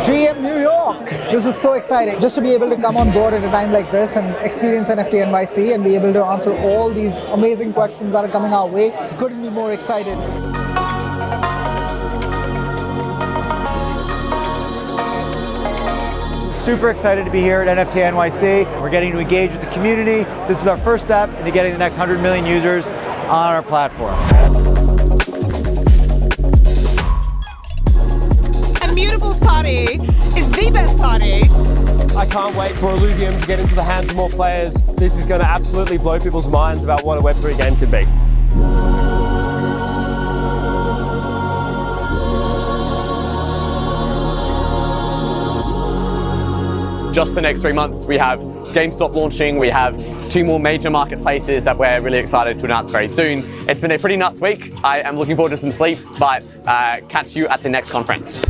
GM New York! This is so exciting. Just to be able to come on board at a time like this and experience NFT.NYC and be able to answer all these amazing questions that are coming our way. Couldn't be more excited. Super excited to be here at NFT.NYC. We're getting to engage with the community. This is our first step into getting the next 100 million users on our platform. Immutable's party is the best party. I can't wait for Illuvium to get into the hands of more players. This is going to absolutely blow people's minds about what a Web3 game can be. Just the next 3 months, we have GameStop launching, we have 2 more major marketplaces that we're really excited to announce very soon. It's been a pretty nuts week. I am looking forward to some sleep, but catch you at the next conference.